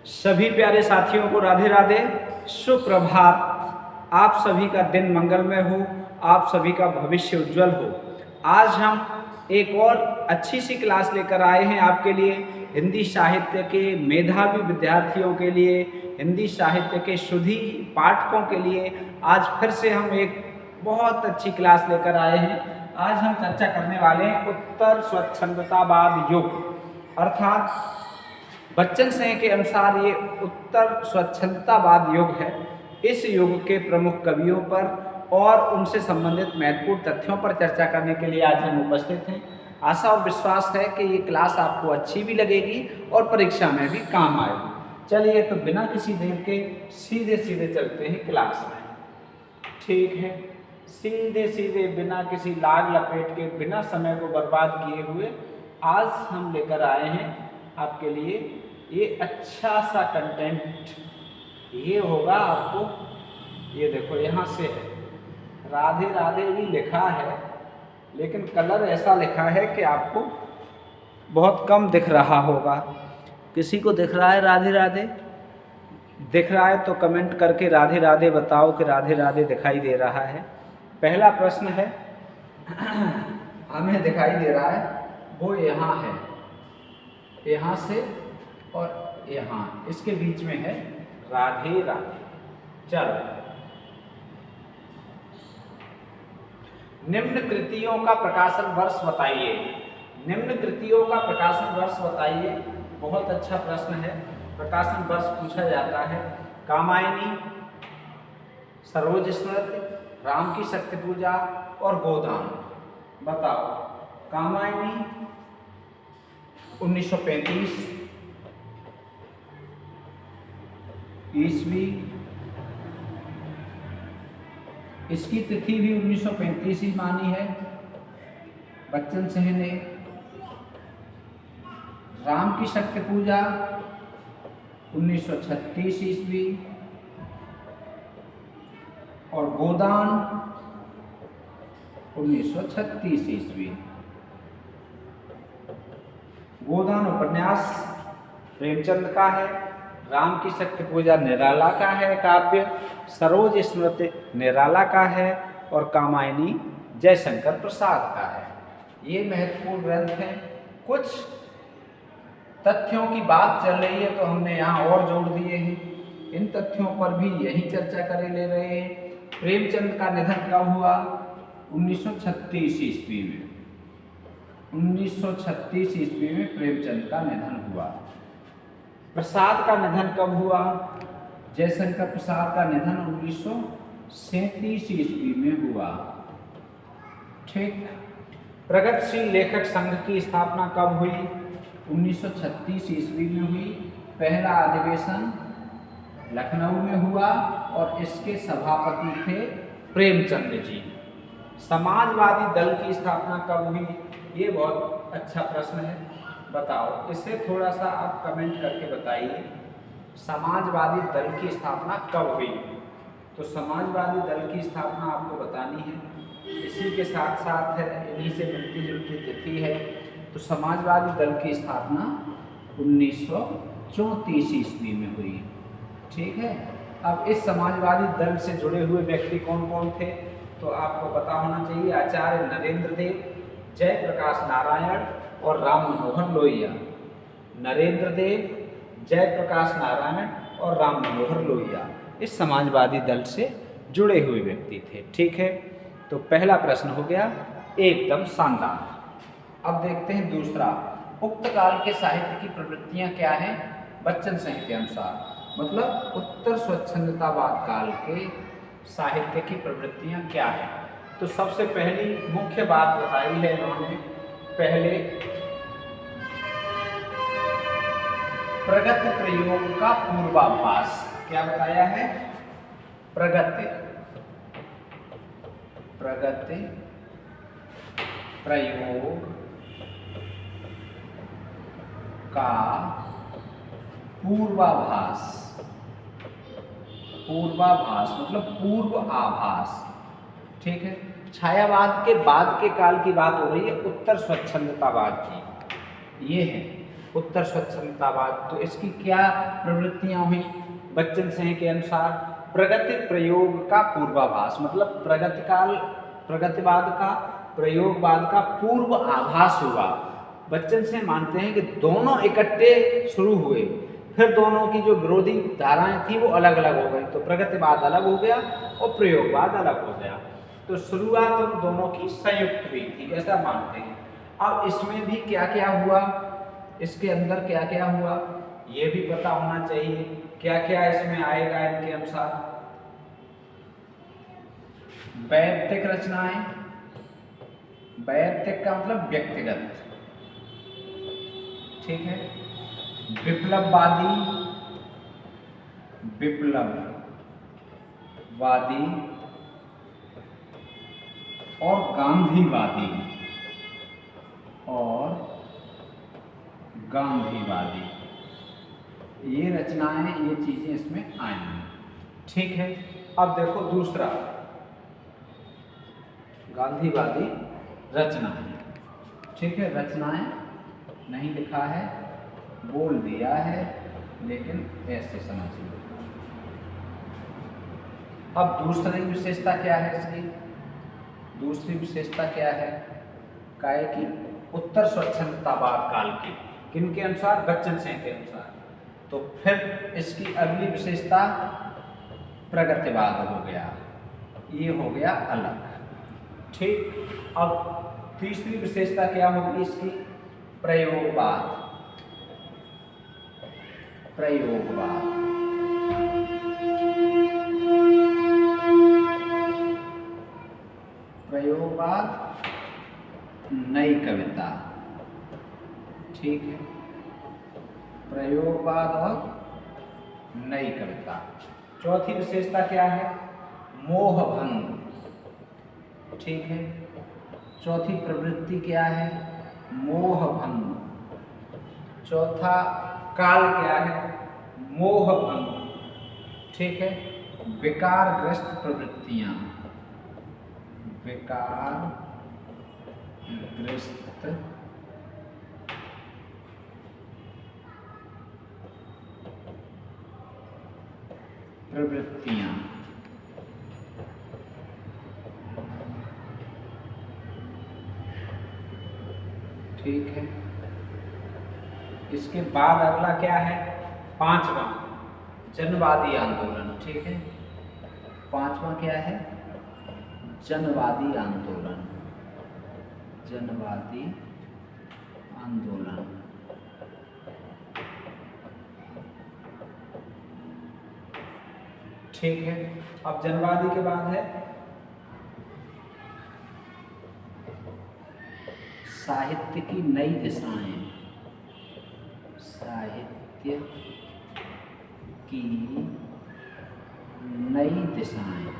सभी प्यारे साथियों को राधे राधे, सुप्रभात। आप सभी का दिन मंगलमय हो, आप सभी का भविष्य उज्जवल हो। आज हम एक और अच्छी सी क्लास लेकर आए हैं आपके लिए, हिंदी साहित्य के मेधावी विद्यार्थियों के लिए, हिंदी साहित्य के शुद्धि पाठकों के लिए। आज फिर से हम एक बहुत अच्छी क्लास लेकर आए हैं। आज हम चर्चा करने वाले हैं उत्तर स्वच्छंदतावाद युग, अर्थात बच्चन सिंह के अनुसार ये उत्तर स्वच्छंदतावाद युग है। इस युग के प्रमुख कवियों पर और उनसे संबंधित महत्वपूर्ण तथ्यों पर चर्चा करने के लिए आज हम उपस्थित हैं। आशा और विश्वास है कि ये क्लास आपको अच्छी भी लगेगी और परीक्षा में भी काम आएगी। चलिए तो बिना किसी देर के सीधे सीधे चलते हैं क्लास में। ठीक है, सीधे सीधे बिना किसी लाग लपेट के, बिना समय को बर्बाद किए हुए आज हम लेकर आए हैं आपके लिए ये अच्छा सा कंटेंट। ये होगा आपको, ये देखो यहाँ से है, राधे राधे भी लिखा है, लेकिन कलर ऐसा लिखा है कि आपको बहुत कम दिख रहा होगा। किसी को दिख रहा है राधे राधे? दिख रहा है तो कमेंट करके राधे राधे बताओ कि राधे राधे दिखाई दे रहा है। पहला प्रश्न है हमें दिखाई दे रहा है, वो यहाँ है, यहाँ से और यहाँ, इसके बीच में है राधे राधे। चलो, निम्न कृतियों का प्रकाशन वर्ष बताइए। निम्न कृतियों का प्रकाशन वर्ष बताइए, बहुत अच्छा प्रश्न है। प्रकाशन वर्ष पूछा जाता है। कामायनी, सरोज स्मृति, राम की शक्ति पूजा और गोदान। बताओ, कामायनी 1935 ईस्वी, इसकी तिथि भी 1935 ही मानी है बच्चन सिंह ने। राम की शक्ति पूजा 1936 ईस्वी और गोदान 1936 ईस्वी। गोदान उपन्यास प्रेमचंद का है, राम की शक्ति पूजा निराला का है काव्य, सरोज स्मृति निराला का है और कामायनी जयशंकर प्रसाद का है। ये महत्वपूर्ण ग्रंथ हैं। कुछ तथ्यों की बात चल रही है तो हमने यहाँ और जोड़ दिए हैं। इन तथ्यों पर भी यही चर्चा करे ले रहे हैं। प्रेमचंद का निधन कब हुआ? 1936 ईस्वी में। 1936 ईस्वी में प्रेमचंद का निधन हुआ। प्रसाद का निधन कब हुआ? जयशंकर प्रसाद का निधन 1937 ईस्वी में हुआ। ठीक। प्रगतिशील लेखक संघ की स्थापना कब हुई? 1936 ईस्वी में हुई। पहला अधिवेशन लखनऊ में हुआ और इसके सभापति थे प्रेमचंद जी। समाजवादी दल की स्थापना कब हुई? ये बहुत अच्छा प्रश्न है, बताओ। इसे थोड़ा सा आप कमेंट करके बताइए, समाजवादी दल की स्थापना कब हुई? तो समाजवादी दल की स्थापना आपको बतानी है, इसी के साथ साथ है, इन्हीं से मिलती जुलती तिथि है। तो समाजवादी दल की स्थापना 1934 ईस्वी में हुई। ठीक है। अब इस समाजवादी दल से जुड़े हुए व्यक्ति कौन कौन थे तो आपको पता होना चाहिए। आचार्य नरेंद्र देव, जयप्रकाश नारायण और राम मनोहर लोहिया। नरेंद्र देव, जयप्रकाश नारायण और राम मनोहर लोहिया इस समाजवादी दल से जुड़े हुए व्यक्ति थे। ठीक है, तो पहला प्रश्न हो गया एकदम शानदार। अब देखते हैं दूसरा, उक्त काल के साहित्य की प्रवृत्तियां क्या हैं बच्चन सिंह के अनुसार। मतलब उत्तर स्वच्छंदतावाद काल के साहित्य की प्रवृत्तियां क्या हैं। तो सबसे पहली मुख्य बात बताई है इन्होंने, पहले प्रगति प्रयोग का पूर्वाभास। क्या बताया है? प्रगति प्रयोग का पूर्वाभास। पूर्वाभास मतलब पूर्व आभास। ठीक है। छायावाद के बाद के काल की बात हो रही है, उत्तर स्वच्छंदतावाद की। ये है उत्तर स्वच्छंदतावाद। तो इसकी क्या प्रवृत्तियां हुई? बच्चन सिंह के अनुसार प्रगति प्रयोग का पूर्वाभास, मतलब प्रगतिवाद का प्रयोगवाद का पूर्व आभास हुआ। बच्चन सिंह मानते हैं कि दोनों इकट्ठे शुरू हुए, फिर दोनों की जो विरोधी धाराएं थी वो अलग अलग हो गई, तो प्रगतिवाद अलग हो गया और प्रयोगवाद अलग हो गया। तो शुरुआत उन दोनों की संयुक्त हुई थी, ऐसा मानते हैं। अब इसमें भी क्या क्या हुआ, इसके अंदर क्या क्या हुआ ये भी पता होना चाहिए। क्या क्या इसमें आएगा इनके अनुसार? वैयक्तिक रचनाएं, वैयक्तिक का मतलब व्यक्तिगत, ठीक है। विप्लववादी, और गांधीवादी, ये रचनाएं, ये चीजें इसमें आएंगी, ठीक है। अब देखो दूसरा, गांधीवादी रचनाएं, ठीक है। रचनाएं नहीं लिखा है, बोल दिया है, लेकिन ऐसे समझ लो। अब दूसरी विशेषता क्या है इसकी? दूसरी विशेषता क्या है? काय की उत्तर स्वच्छंदतावाद काल की, किनके अनुसार? बच्चन सिंह के अनुसार। तो फिर इसकी अगली विशेषता प्रगतिवाद हो गया, ये हो गया अलग, ठीक। अब तीसरी विशेषता क्या होगी इसकी? प्रयोगवाद, नई कविता, ठीक है। प्रयोगवाद और नई कविता। चौथी विशेषता क्या है? मोहभंग, ठीक है। चौथी प्रवृत्ति क्या है? मोहभंग। चौथा काल क्या है? मोहभंग, ठीक है। विकारग्रस्त प्रवृत्तियां, ठीक है। इसके बाद अगला क्या है? पांचवा, जनवादी आंदोलन, ठीक है। पांचवा क्या है? जनवादी आंदोलन, ठीक है। अब जनवादी के बाद है साहित्य की नई दिशाएं, साहित्य की नई दिशाएं,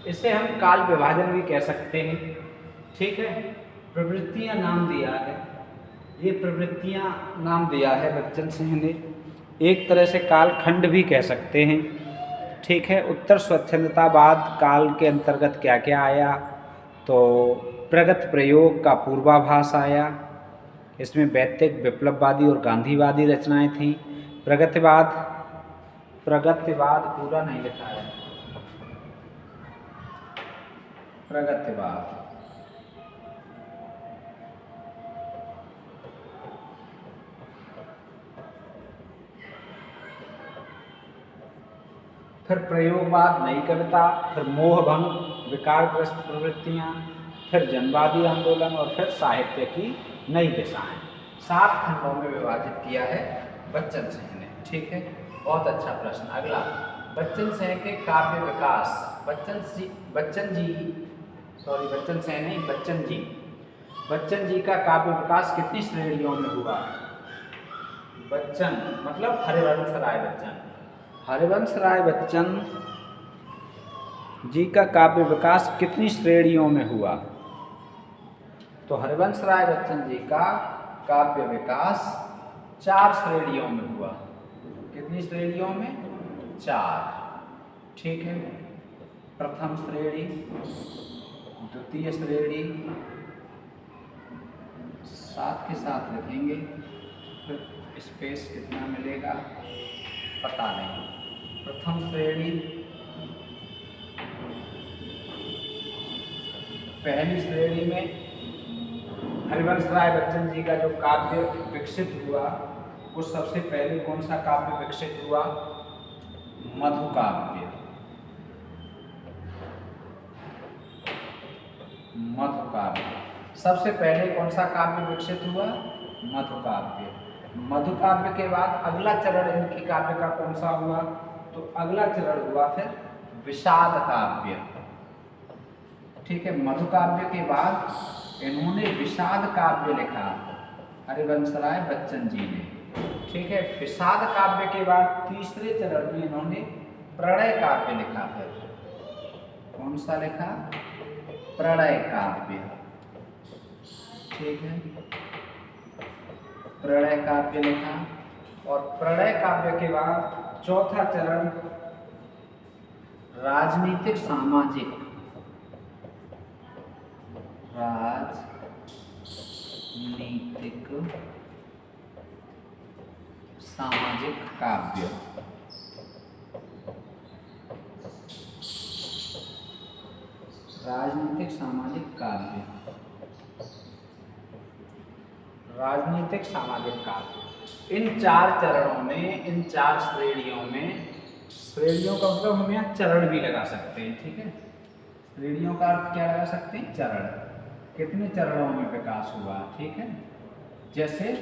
इसे हम काल विभाजन भी कह सकते हैं, ठीक है। प्रवृत्तियां नाम दिया है, ये प्रवृत्तियां नाम दिया है बच्चन सिंह ने, एक तरह से कालखंड भी कह सकते हैं, ठीक है। उत्तर स्वच्छंदतावाद काल के अंतर्गत क्या क्या आया? तो प्रगति प्रयोग का पूर्वाभास आया, इसमें वैयक्तिक, विप्लववादी और गांधीवादी रचनाएं थीं। प्रगतिवाद पूरा नहीं लिखा है, प्रगतिवाद, फिर प्रयोगवाद, नई कविता, फिर मोहभंग, विकारग्रस्त प्रवृत्तियां, फिर जनवादी आंदोलन और फिर साहित्य की नई दिशाएं। 7 खंडों में विभाजित किया है बच्चन सिंह ने, ठीक है। बहुत अच्छा प्रश्न। अगला, बच्चन सिंह के काव्य विकास, बच्चन जी का काव्य विकास कितनी श्रेणियों में हुआ? बच्चन मतलब हरिवंश राय बच्चन, हरिवंश राय बच्चन जी का काव्य विकास कितनी श्रेणियों में हुआ? तो हरिवंश राय बच्चन जी का काव्य विकास 4 श्रेणियों में हुआ। कितनी श्रेणियों में? 4, ठीक है। प्रथम श्रेणी, द्वितीय श्रेणी, साथ के साथ लिखेंगे, फिर स्पेस कितना मिलेगा पता नहीं। प्रथम श्रेणी, पहली श्रेणी में हरिवंश राय बच्चन जी का जो काव्य विकसित हुआ, वो सबसे पहले कौन सा काव्य विकसित हुआ? मधुकाव्य। मधुकाव्य सबसे पहले कौन सा काव्य विकसित हुआ? मधुकाव्य। मधुकाव्य के बाद अगला चरण इनकी काव्य का कौन सा हुआ? तो अगला चरण हुआ फिर विषाद काव्य। ठीक है, मधुकाव्य के बाद इन्होंने विषाद काव्य लिखा हरिवंश राय बच्चन जी ने। ठीक है, विषाद काव्य के बाद तीसरे चरण में इन्होंने प्रणय काव्य लिखा। फिर कौन सा लिखा? प्रणय काव्य। ठीक है, प्रणय काव्य लिखा। और प्रणय काव्य के बाद चौथा चरण राजनीतिक सामाजिक, राजनीतिक सामाजिक काव्य। राजनीतिक सामाजिक काव्य, राजनीतिक सामाजिक काव्य। इन चार चरणों में, इन चार श्रेणियों में, श्रेणियों का मतलब हम यहाँ चरण भी लगा सकते हैं। ठीक है, श्रेणियों का अर्थ क्या लगा सकते हैं? चरण। कितने चरणों में विकास हुआ? ठीक है, जैसे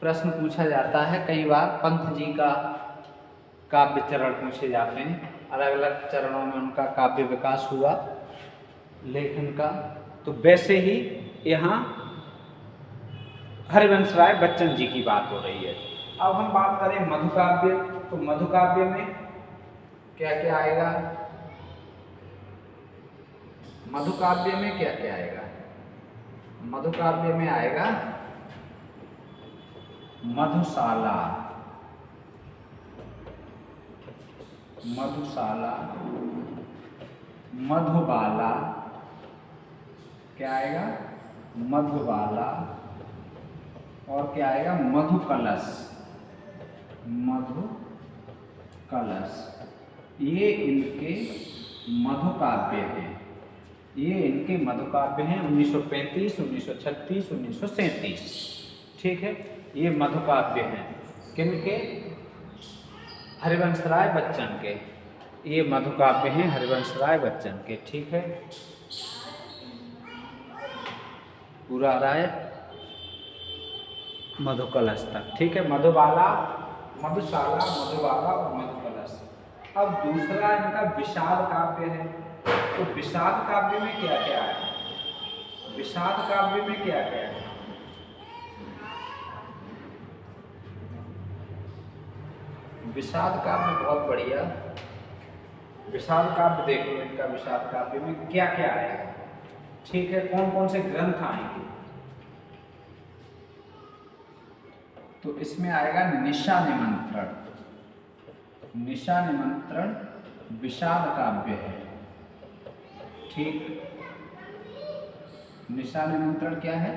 प्रश्न पूछा जाता है कई बार, पंत जी का काव्य चरण पूछे जाते हैं, अलग अलग चरणों में उनका काव्य विकास हुआ लेखन का। तो वैसे ही यहाँ हरिवंश राय बच्चन जी की बात हो रही है। अब हम बात करें मधुकाव्य, तो मधुकाव्य में क्या क्या आएगा? मधुकाव्य में क्या क्या आएगा? मधुकाव्य में आएगा मधुशाला, मधुशाला, मधुबाला, क्या आएगा? मधुबाला। और क्या आएगा? मधुकलश, मधुकलश। ये इनके मधुकाव्य हैं। ये इनके मधुकाव्य हैं 1935, 1936, 1937। ठीक है, ये मधुकाव्य हैं किनके? हरिवंश राय बच्चन के। ये मधुकाव्य हैं हरिवंश राय बच्चन के। ठीक है, पूरा आ रहा है मधुकलश तक। ठीक है, मधुबाला, मधुशाला, मधुबाला और मधुकलश। अब दूसरा इनका विषाद काव्य है। तो विषाद काव्य में क्या क्या है? विषाद काव्य में क्या क्या है? विषाद काव्य बहुत बढ़िया। विषाद काव्य देख लो, इनका विषाद काव्य में क्या क्या आएगा। ठीक है, कौन कौन से ग्रंथ आएंगे? तो इसमें आएगा निशा निमंत्रण। निशा निमंत्रण विषाद काव्य है। ठीक, निशा निमंत्रण क्या है?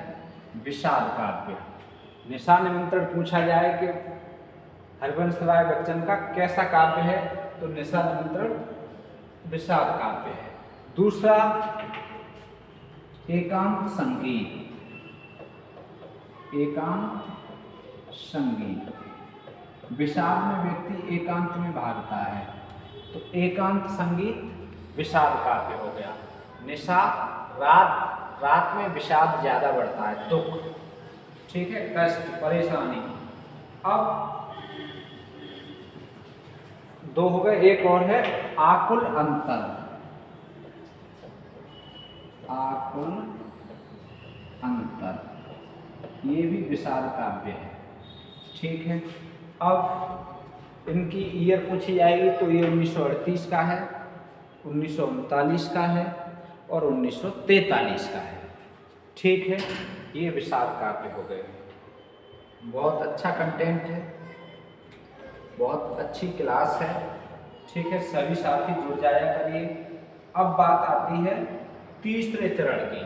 विषाद काव्य। निशा निमंत्रण पूछा जाए कि हरिवंश राय बच्चन का कैसा काव्य है, तो निशा निमंत्रण विषाद काव्य है। दूसरा एकांत संगीत, एकांत संगीत। विषाद में व्यक्ति एकांत में भागता है, तो एकांत संगीत विषाद काव्य हो गया। निशा, रात में विषाद ज्यादा बढ़ता है, दुख। ठीक है, कष्ट, परेशानी। अब दो हो गए, एक और है आकुल अंतर। आकुल अंतर, ये भी विषाद काव्य है। ठीक है, अब इनकी ईयर पूछी जाएगी तो ये 1938 का है, 1939 का है और 1943 का है। ठीक है, ये विषाद काव्य हो गए। बहुत अच्छा कंटेंट है, बहुत अच्छी क्लास है। ठीक है, सभी साथी जुड़ जाया करिए। अब बात आती है तीसरे चरण की,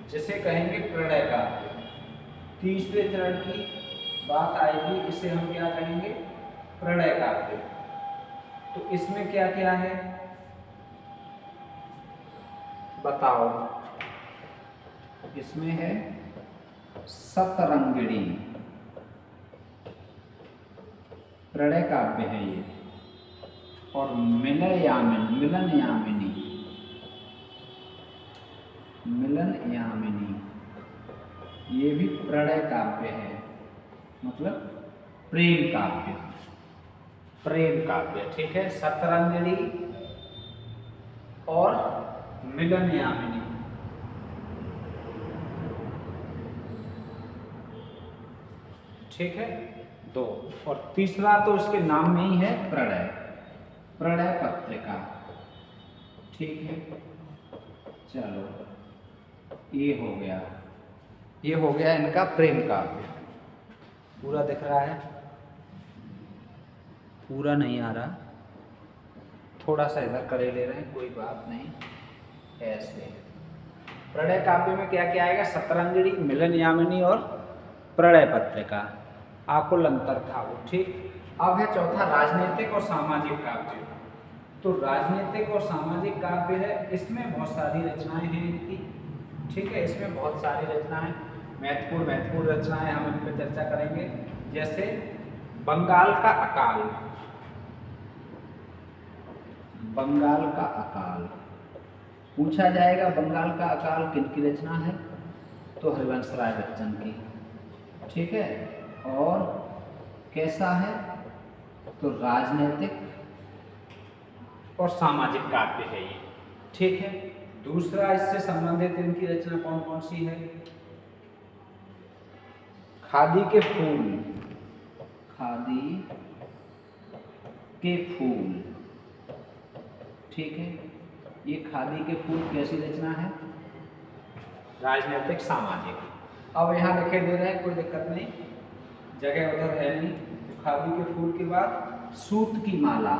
जिसे कहेंगे प्रणय काव्य। तीसरे चरण की बात आएगी, इसे हम क्या कहेंगे? प्रणय काव्य। तो इसमें क्या क्या है बताओ? इसमें है सतरंगिणी, प्रणय काव्य है ये, और मिलन यामिनी, ये भी प्रणय काव्य है, मतलब प्रेम काव्य। ठीक है, सतरंगिणी और मिलन यामिनी। ठीक है, दो। और तीसरा तो उसके नाम में ही है, प्रणय पत्रिका। ठीक है, चलो ये हो गया इनका प्रेम काव्य। पूरा दिख रहा है? पूरा नहीं आ रहा, थोड़ा सा इधर करे ले रहे हैं, कोई बात नहीं। ऐसे प्रणय काव्य में क्या क्या आएगा? सतरंगिणी, मिलन यामिनी और प्रणय पत्रिका। आकुल अंतर था वो। ठीक, अब है चौथा राजनीतिक और सामाजिक काव्य। तो राजनीतिक और सामाजिक काव्य है, इसमें बहुत सारी रचनाएं हैं इनकी। ठीक है, इसमें बहुत सारी रचनाएं, महत्वपूर्ण रचनाएं हम इन पर चर्चा करेंगे। जैसे बंगाल का अकाल। पूछा जाएगा बंगाल का अकाल किनकी रचना है? तो हरिवंश राय बच्चन की। ठीक है, और कैसा है? तो राजनीतिक और सामाजिक काव्य है ये। ठीक है, दूसरा इससे संबंधित इनकी रचना कौन कौन सी है? खादी के फूल। ठीक है, ये खादी के फूल कैसी रचना है? राजनीतिक सामाजिक। अब यहाँ लिखे दे रहे हैं, कोई दिक्कत नहीं, जगह उधर है नहीं। तो खादी के फूल के बाद सूत की माला।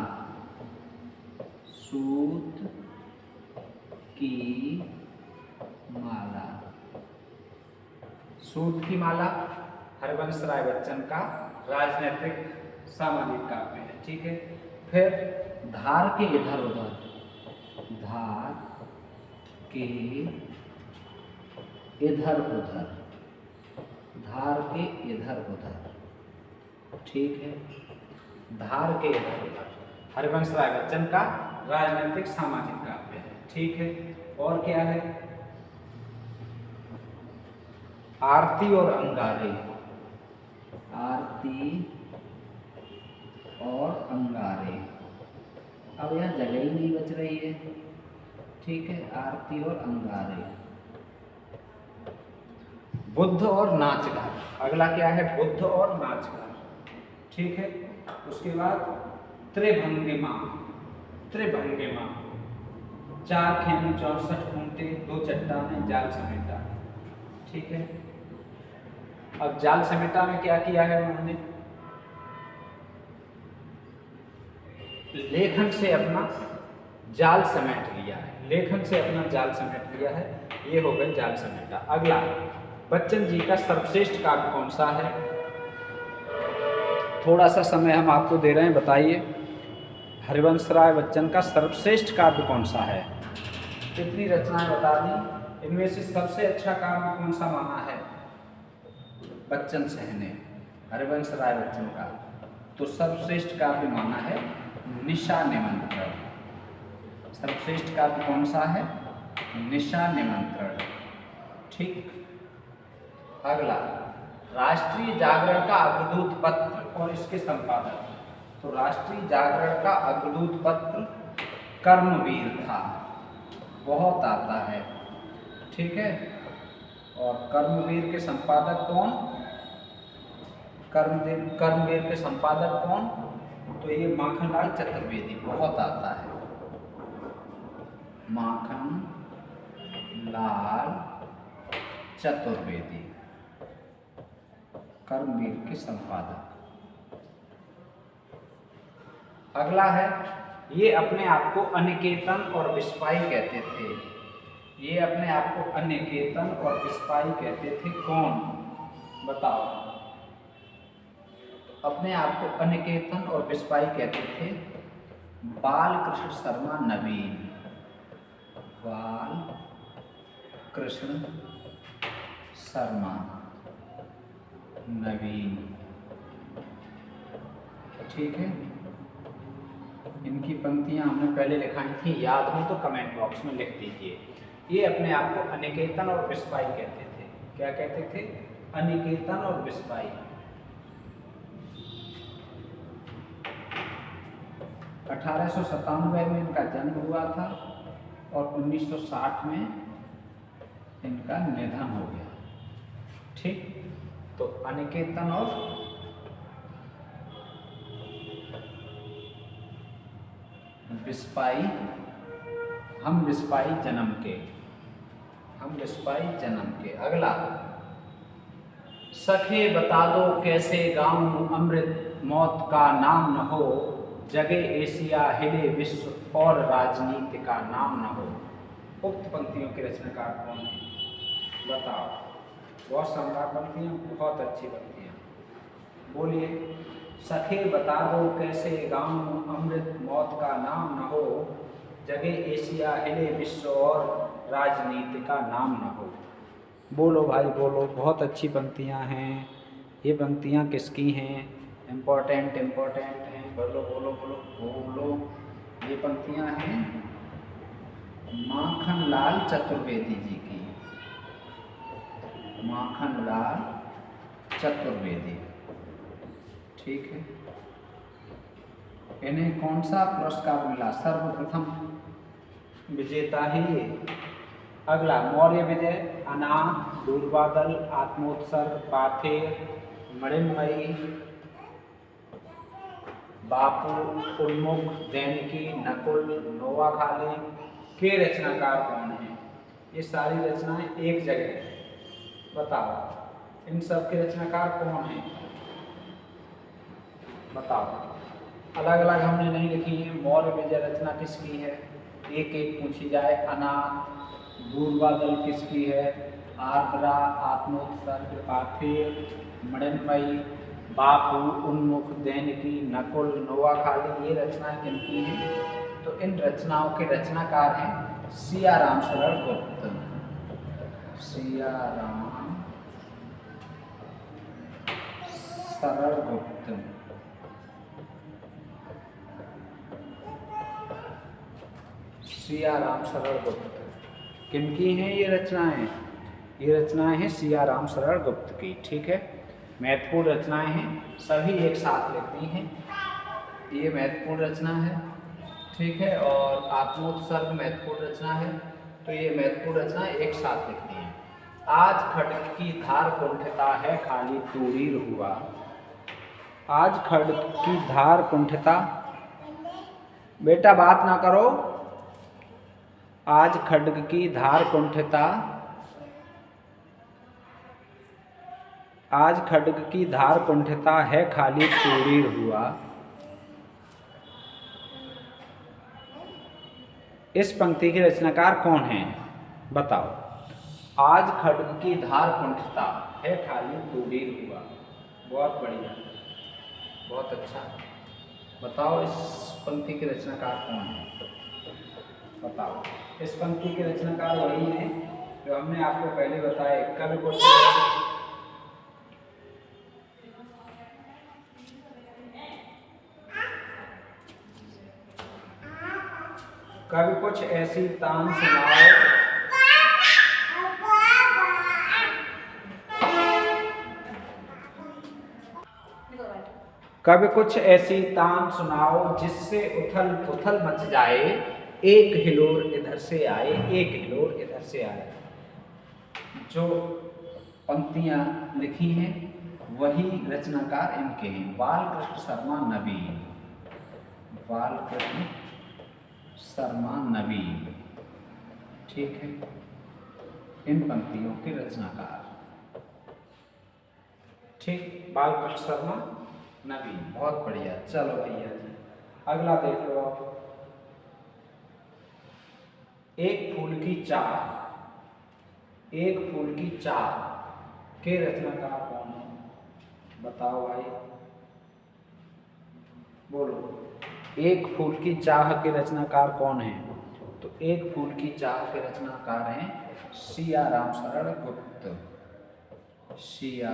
हरिवंश राय बच्चन का राजनीतिक सामाजिक काव्य है। ठीक है, फिर धार के इधर उधर। ठीक है, धार के इधर उधर हरिवंश राय बच्चन का राजनीतिक सामाजिक काव्य है। ठीक है, और क्या है? आरती और अंगारे। अब यहाँ जगह ही नहीं बच रही है। ठीक है, आरती और अंगारे। बुद्ध और नाचगान। अगला क्या है? बुद्ध और नाचगान। ठीक है, उसके बाद त्रिभंगिमा। 4 खेमे 64 खूंटे, 2 चट्टाने, जाल समेटा। ठीक है, अब जाल समेटा में क्या किया है उन्होंने? लेखन से अपना जाल समेट लिया है। ये हो गए जाल समेटा। अगला, बच्चन जी का सर्वश्रेष्ठ काव्य कौन सा है? थोड़ा सा समय हम आपको दे रहे हैं, बताइए हरिवंश राय बच्चन का सर्वश्रेष्ठ काव्य कौन सा है? कितनी रचनाएं बता दी, इनमें से सबसे अच्छा काव्य कौन सा माना है बच्चन साहब ने हरिवंश राय बच्चन का? तो सर्वश्रेष्ठ काव्य माना है निशा निमंत्रण। सर्वश्रेष्ठ काव्य कौन सा है? निशा निमंत्रण। ठीक, अगला, राष्ट्रीय जागरण का अग्रदूत पत्र और इसके संपादक। तो राष्ट्रीय जागरण का अग्रदूत पत्र कर्मवीर था, बहुत आता है। ठीक है, और कर्मवीर के संपादक कौन? कर्मवीर के संपादक कौन? तो ये माखनलाल चतुर्वेदी, बहुत आता है। माखनलाल चतुर्वेदी कर्मवीर के संपादक। अगला है ये अपने आप को अनिकेतन और विस्पाई कहते थे। ये अपने आप को अनिकेतन और विस्पाई कहते थे। कौन? बताओ। अपने आप को अनिकेतन और विस्पाई कहते थे बाल कृष्ण शर्मा नवीन। बाल कृष्ण शर्मा नवीन। ठीक है, इनकी पंक्तियां हमने पहले लिखाई थी, याद हो तो कमेंट बॉक्स में लिख दीजिए। ये अपने आप को अनिकेतन और विस्पाई कहते थे। क्या कहते थे? अनिकेतन और विस्पाई। 1897 में इनका जन्म हुआ था और 1960 में इनका निधन हो गया। ठीक, तो अनिकेतन और विस्पाई, हम विस्पाई जन्म के, हम विस्पाई जन्म के। अगला, सखे बता दो कैसे गाऊं अमृत मौत का नाम न हो, जगे एशिया हिले विश्व और राजनीति का नाम न हो। उक्त पंक्तियों के रचनाकार कौन है? बताओ। बहुत शानदार पंक्तियां, बहुत अच्छी पंक्तियां। बोलिए। सखे बता दो कैसे गाऊं अमृत मौत का नाम न हो, जगे एशिया हिले विश्व और राजनीति का नाम न हो। बोलो भाई बोलो, बहुत अच्छी पंक्तियां हैं। ये पंक्तियां किसकी हैं? इम्पोर्टेंट हैं। बोलो बोलो बोलो बोलो। ये पंक्तियां हैं माखनलाल चतुर्वेदी जी की। माखनलाल चतुर्वेदी। ठीक है, इन्हें कौन सा पुरस्कार मिला? सर्वप्रथम विजेता है ये। अगला, मौर्य विजय, अनाथ, दूरबादल, आत्मोत्सर्ग, पाथेर, मृण्मयी, बापू, उन्मुख, दैनिकी, नकुल, नोवाखाली के रचनाकार कौन हैं? ये सारी रचनाएं एक जगह है। बताओ, इन सब के रचनाकार कौन हैं? बताओ। अलग अलग हमने नहीं लिखी है। मौर्य विजय रचना किसकी है? एक एक पूछी जाए। अनाथ, दूरबादल किसकी है? आर्द्रा, आत्मोत्सर्ग, पाथेर, मृण्मयी, बापू, उन्मुख, दैनिकी, नकुल, नोवाखाली, ये रचनाएं किनकी हैं? तो इन रचनाओं के रचनाकार हैं सियाराम सरल गुप्त। सियाराम सरल गुप्त। सियाराम सरल गुप्त किनकी हैं ये रचनाएं? ये रचनाएं हैं सियाराम सरल गुप्त की। ठीक है, महत्वपूर्ण रचनाएं हैं, सभी एक साथ लिखती हैं। ये महत्वपूर्ण रचना है। ठीक है, और आत्मोत्सर्ग महत्वपूर्ण रचना है। तो ये महत्वपूर्ण रचना एक साथ लिखती हैं। आज खड्ग की धार कुंठिता है खाली तूरीर हुआ। आज खड्ग की धार कुंठिता, बेटा बात ना करो। आज खड्ग की धार कुंठिता, आज खड्ग की धार कुंठिता है खाली तूरीर हुआ। इस पंक्ति के रचनाकार कौन हैं? बताओ। आज खड्ग की धार कुंठिता है खाली तूरीर हुआ। बहुत बढ़िया, बहुत अच्छा। बताओ इस पंक्ति के रचनाकार कौन है? बताओ। इस पंक्ति के रचनाकार वही हैं जो हमने आपको पहले बताए। कवि कुछ ऐसी तान सुनाओ, कभी कुछ ऐसी तान सुनाओ जिससे उथल पुथल मच जाए, एक हिलोर इधर से आए, एक हिलोर इधर से आए। जो पंक्तियां लिखी हैं वही रचनाकार इनके हैं, बालकृष्ण शर्मा नवीन। बालकृष्ण शर्मा नवीन। ठीक है, इन पंक्तियों के रचनाकार। ठीक, बालकृष्ण शर्मा नवीन। बहुत बढ़िया। चलो भैया जी, अगला देख लो आप। एक फूल की चाह, एक फूल की चाह के रचनाकार कौन है? बताओ भाई, बोलो। एक फूल की चाह के रचनाकार कौन है? तो एक फूल की चाह के रचनाकार हैं सिया राम शरण गुप्त। सिया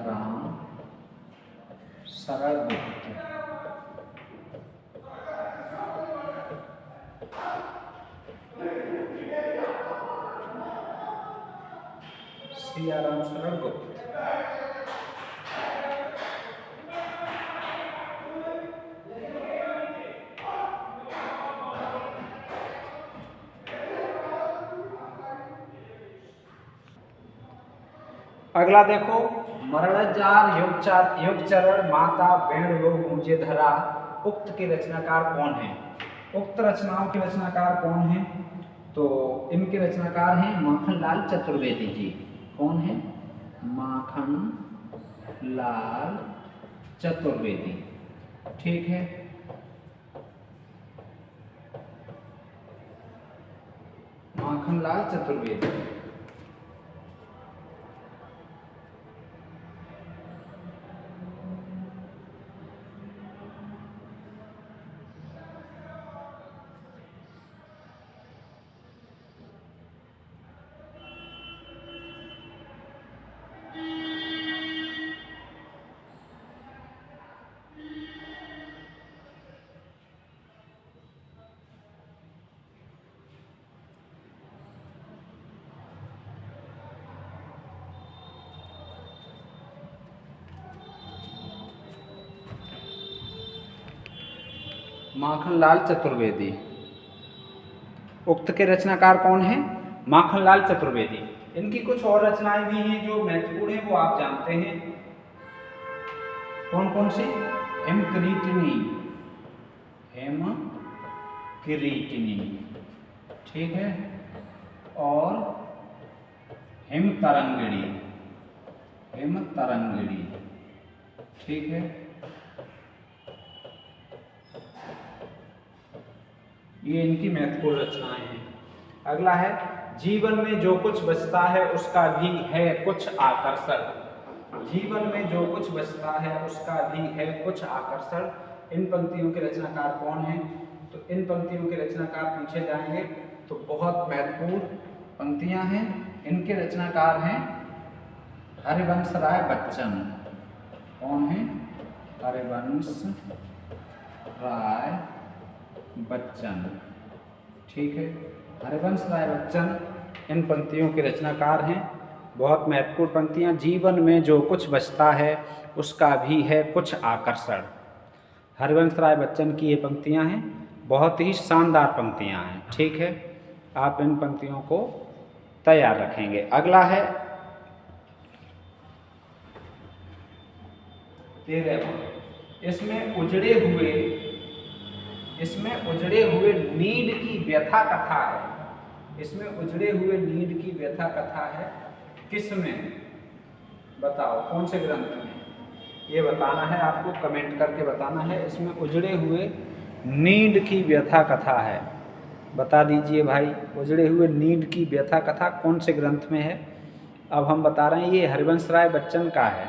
राम शरण गुप्त। सिया राम शरण गुप्त। अगला देखो, मरणजार युग चरण माता बेण लो गूंजे धरा, उक्त के रचनाकार कौन है? उक्त रचनाओं के रचनाकार कौन है? तो इनके रचनाकार हैं माखनलाल चतुर्वेदी जी। कौन है? माखन लाल चतुर्वेदी। ठीक है, माखनलाल चतुर्वेदी। माखनलाल चतुर्वेदी। उक्त के रचनाकार कौन है? माखनलाल चतुर्वेदी। इनकी कुछ और रचनाएं भी हैं जो महत्वपूर्ण हैं, वो आप जानते हैं। कौन कौन सी? हेमकिरीटिनी, हेमकिरीटिनी, ठीक है, और हेमतरंगिणी, हेमतरंगिणी, ठीक है। ये इनकी महत्वपूर्ण रचनाएं हैं। अगला है, जीवन में जो कुछ बचता है उसका भी है कुछ आकर्षण। जीवन में जो कुछ बचता है उसका भी है कुछ आकर्षण। इन पंक्तियों के रचनाकार कौन है? तो इन पंक्तियों के रचनाकार पूछे जाएंगे तो बहुत महत्वपूर्ण पंक्तियां हैं। इनके रचनाकार हैं हरिवंश राय बच्चन। कौन है? हरिवंश राय बच्चन, ठीक है। हरिवंश राय बच्चन इन पंक्तियों के रचनाकार हैं। बहुत महत्वपूर्ण पंक्तियां। जीवन में जो कुछ बचता है उसका भी है कुछ आकर्षण। हरिवंश राय बच्चन की ये पंक्तियां हैं, बहुत ही शानदार पंक्तियां हैं, ठीक है। आप इन पंक्तियों को तैयार रखेंगे। अगला है 13वां। इसमें उजड़े हुए नीड की व्यथा कथा है। इसमें उजड़े हुए नीड की व्यथा कथा है। किसमें? बताओ कौन से ग्रंथ में? ये बताना है आपको, कमेंट करके बताना है। इसमें उजड़े हुए नीड की व्यथा कथा है, बता दीजिए भाई। उजड़े हुए नीड की व्यथा कथा कौन से ग्रंथ में है? अब हम बता रहे हैं, ये हरिवंश राय बच्चन का है।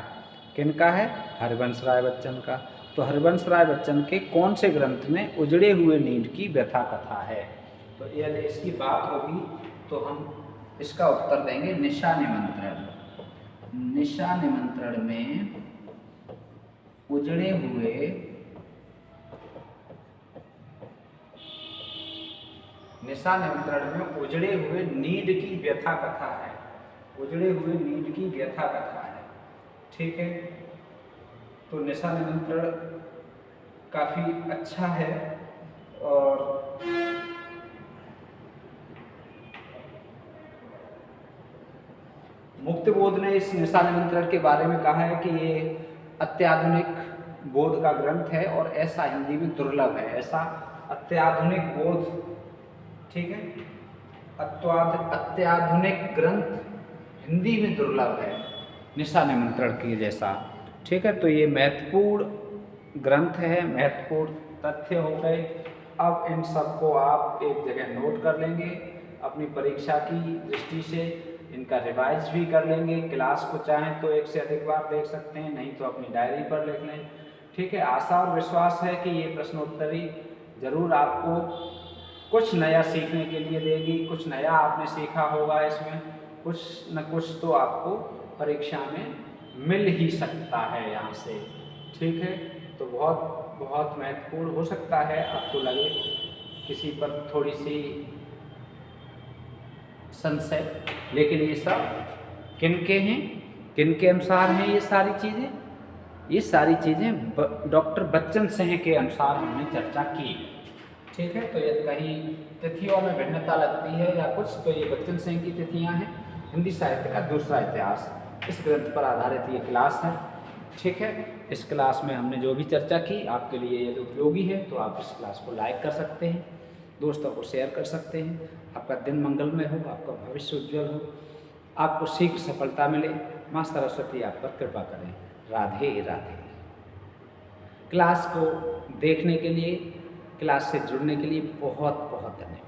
किनका है? हरिवंश राय बच्चन का। तो हरिवंश राय बच्चन के कौन से ग्रंथ में उजड़े हुए नीड की व्यथा कथा है? तो यदि इसकी बात होगी तो हम इसका उत्तर देंगे निशा निमंत्रण। निशा निमंत्रण में उजड़े हुए निशा निमंत्रण में उजड़े हुए नीड की व्यथा कथा है। उजड़े हुए नीड की व्यथा कथा है, ठीक है। तो निशा निमंत्रण काफ़ी अच्छा है। और मुक्तिबोध ने इस निशा निमंत्रण के बारे में कहा है कि ये अत्याधुनिक बोध का ग्रंथ है और ऐसा हिंदी में दुर्लभ है। ऐसा अत्याधुनिक बोध, ठीक है, अत्याधुनिक ग्रंथ हिंदी में दुर्लभ है निशा निमंत्रण के जैसा, ठीक है। तो ये महत्वपूर्ण ग्रंथ है, महत्वपूर्ण तथ्य हो गए। अब इन सबको आप एक जगह नोट कर लेंगे, अपनी परीक्षा की दृष्टि से इनका रिवाइज भी कर लेंगे। क्लास को चाहें तो एक से अधिक बार देख सकते हैं, नहीं तो अपनी डायरी पर लिख लें। ठीक है, आशा और विश्वास है कि ये प्रश्नोत्तरी ज़रूर आपको कुछ नया सीखने के लिए देगी, कुछ नया आपने सीखा होगा इसमें, कुछ न कुछ तो आपको परीक्षा में मिल ही सकता है यहाँ से। ठीक है, तो बहुत बहुत महत्वपूर्ण हो सकता है, आपको लगे किसी पर थोड़ी सी संशय, लेकिन ये सब किनके हैं, किनके अनुसार हैं ये सारी चीज़ें? ये सारी चीज़ें डॉक्टर बच्चन सिंह के अनुसार हमने चर्चा की। ठीक है, तो यदि कहीं तिथियों में भिन्नता लगती है या कुछ, तो ये बच्चन सिंह की तिथियां हैं। हिंदी साहित्य का दूसरा इतिहास, इस ग्रंथ पर आधारित ये क्लास है। ठीक है, इस क्लास में हमने जो भी चर्चा की आपके लिए यदि उपयोगी है तो आप इस क्लास को लाइक कर सकते हैं, दोस्तों को शेयर कर सकते हैं। आपका दिन मंगलमय हो, आपका भविष्य उज्ज्वल हो, आपको शीघ्र सफलता मिले। माँ सरस्वती आप पर कृपा करें। राधे राधे। क्लास को देखने के लिए, क्लास से जुड़ने के लिए बहुत बहुत धन्यवाद।